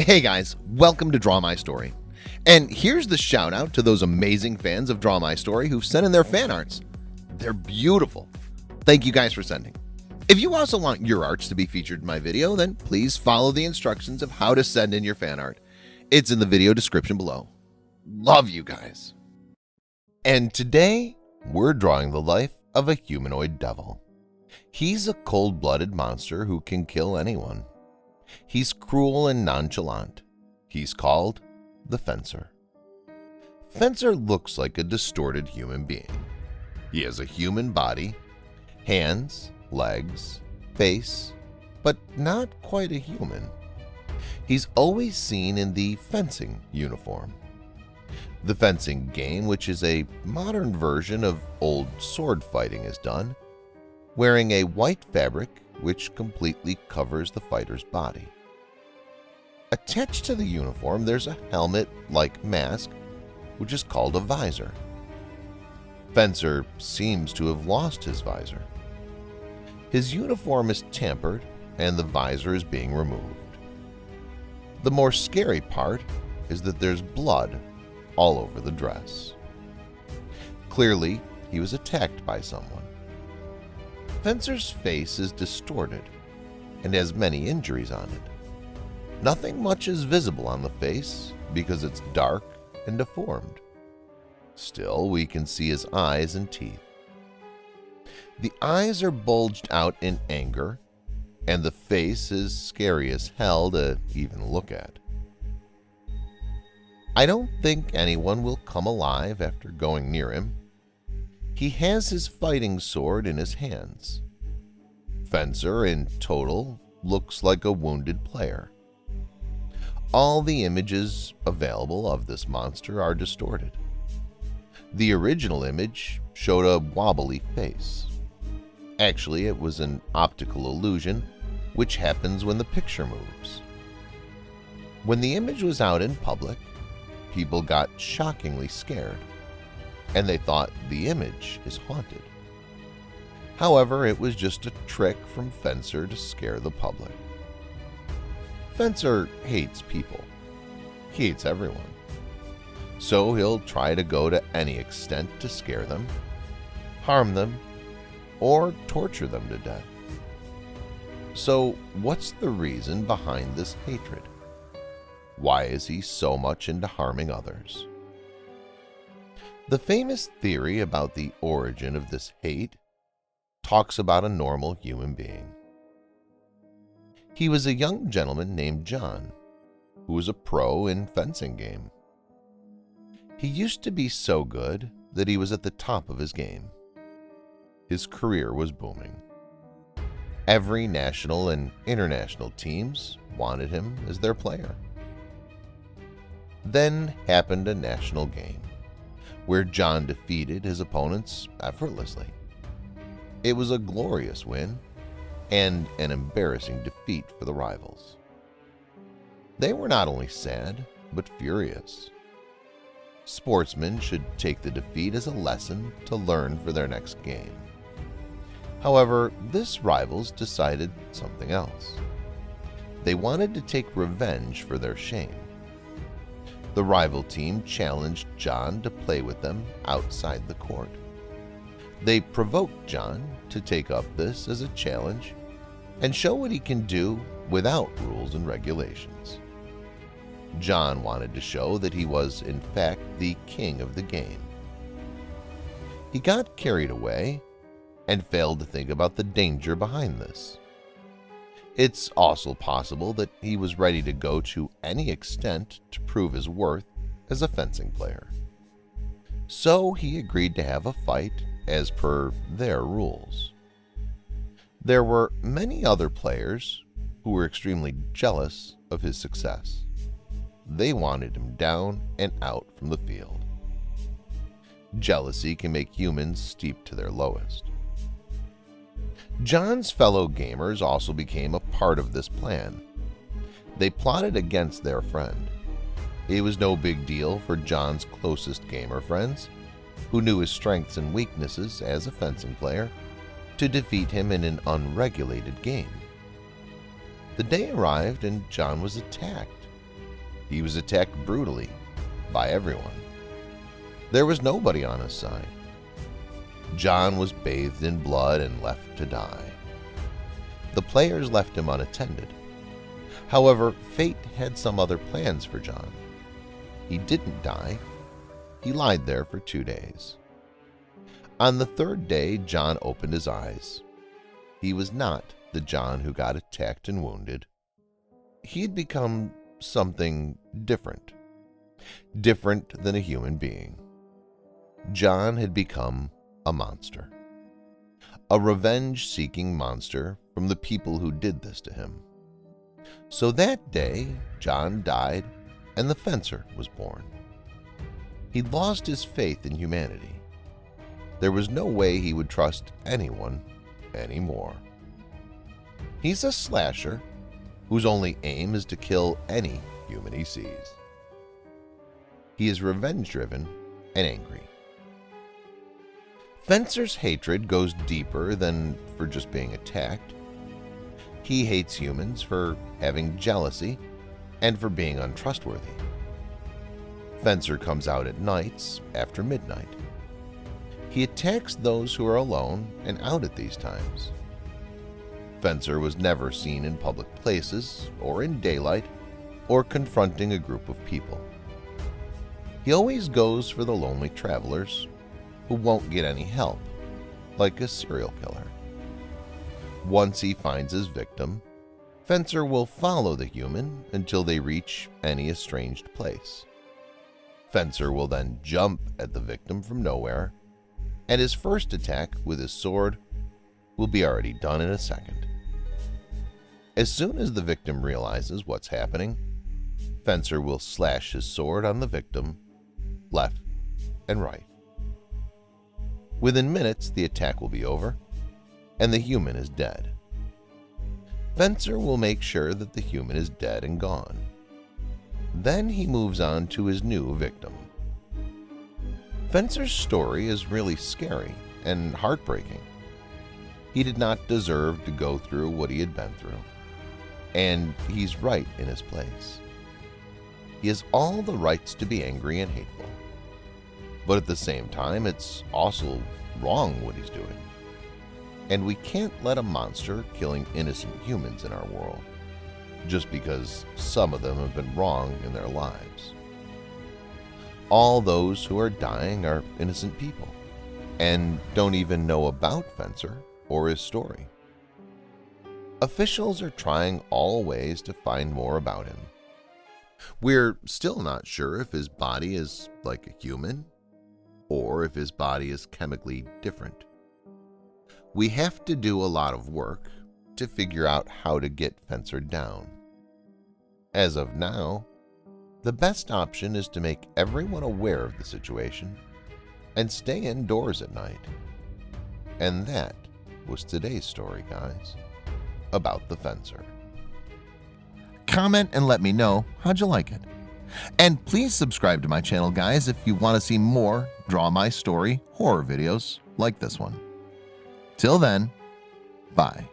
Hey guys, welcome to Draw My Story. And here's the shout out to those amazing fans of Draw My Story who've sent in their fan arts. They're beautiful. Thank you guys for sending. If you also want your arts to be featured in my video, then please follow the instructions of how to send in your fan art. It's in the video description below. Love you guys. And today, we're drawing the life of a humanoid devil. He's a cold-blooded monster who can kill anyone. He's cruel and nonchalant. He's called the Fencer. Fencer looks like a distorted human being. He has a human body, hands, legs, face, but not quite a human. He's always seen in the fencing uniform. The fencing game, which is a modern version of old sword fighting, is done, wearing a white fabric which completely covers the fighter's body. Attached to the uniform, there's a helmet-like mask, which is called a visor. Fencer seems to have lost his visor. His uniform is tampered, and the visor is being removed. The more scary part is that there's blood all over the dress. Clearly, he was attacked by someone. Fencer's face is distorted and has many injuries on it. Nothing much is visible on the face because it's dark and deformed. Still, we can see his eyes and teeth. The eyes are bulged out in anger, and the face is scary as hell to even look at. I don't think anyone will come alive after going near him. He has his fighting sword in his hands. Fencer, in total, looks like a wounded player. All the images available of this monster are distorted. The original image showed a wobbly face. Actually, it was an optical illusion, which happens when the picture moves. When the image was out in public, people got shockingly scared, and they thought the image is haunted. However, it was just a trick from Fencer to scare the public. Fencer hates people. He hates everyone. So he'll try to go to any extent to scare them, harm them, or torture them to death. So what's the reason behind this hatred? Why is he so much into harming others? The famous theory about the origin of this hate talks about a normal human being. He was a young gentleman named John, who was a pro in fencing game. He used to be so good that he was at the top of his game. His career was booming. Every national and international teams wanted him as their player. Then happened a national game, where John defeated his opponents effortlessly. It was a glorious win and an embarrassing defeat for the rivals. They were not only sad, but furious. Sportsmen should take the defeat as a lesson to learn for their next game. However, this rivals decided something else. They wanted to take revenge for their shame. The rival team challenged John to play with them outside the court. They provoked John to take up this as a challenge and show what he can do without rules and regulations. John wanted to show that he was, in fact, the king of the game. He got carried away and failed to think about the danger behind this. It's also possible that he was ready to go to any extent to prove his worth as a fencing player. So he agreed to have a fight as per their rules. There were many other players who were extremely jealous of his success. They wanted him down and out from the field. Jealousy can make humans steep to their lowest. John's fellow gamers also became a part of this plan. They plotted against their friend. It was no big deal for John's closest gamer friends, who knew his strengths and weaknesses as a fencing player, to defeat him in an unregulated game. The day arrived and John was attacked. He was attacked brutally by everyone. There was nobody on his side. John was bathed in blood and left to die. The players left him unattended. However, fate had some other plans for John. He didn't die. He lied there for 2 days. On the 3rd day, John opened his eyes. He was not the John who got attacked and wounded. He had become something different than a human being. John had become a monster, a revenge-seeking monster from the people who did this to him. So that day, John died and the fencer was born. He lost his faith in humanity. There was no way he would trust anyone anymore. He's a slasher whose only aim is to kill any human he sees. He is revenge-driven and angry. Fencer's hatred goes deeper than for just being attacked. He hates humans for having jealousy and for being untrustworthy. Fencer comes out at nights after midnight. He attacks those who are alone and out at these times. Fencer was never seen in public places or in daylight or confronting a group of people. He always goes for the lonely travelers who won't get any help, like a serial killer. Once he finds his victim, Fencer will follow the human until they reach any estranged place. Fencer will then jump at the victim from nowhere, and his first attack with his sword will be already done in a second. As soon as the victim realizes what's happening, Fencer will slash his sword on the victim left and right. Within minutes, the attack will be over, and the human is dead. Fencer will make sure that the human is dead and gone. Then he moves on to his new victim. Fencer's story is really scary and heartbreaking. He did not deserve to go through what he had been through, and he's right in his place. He has all the rights to be angry and hateful, but at the same time, it's also wrong what he's doing. And we can't let a monster killing innocent humans in our world just because some of them have been wrong in their lives. All those who are dying are innocent people and don't even know about Fencer or his story. Officials are trying all ways to find more about him. We're still not sure if his body is like a human or if his body is chemically different. We have to do a lot of work to figure out how to get Fencer down. As of now, the best option is to make everyone aware of the situation and stay indoors at night. And that was today's story, guys, about the Fencer. Comment and let me know how'd you like it. And please subscribe to my channel, guys, if you want to see more Draw My Story horror videos like this one. Till then, bye.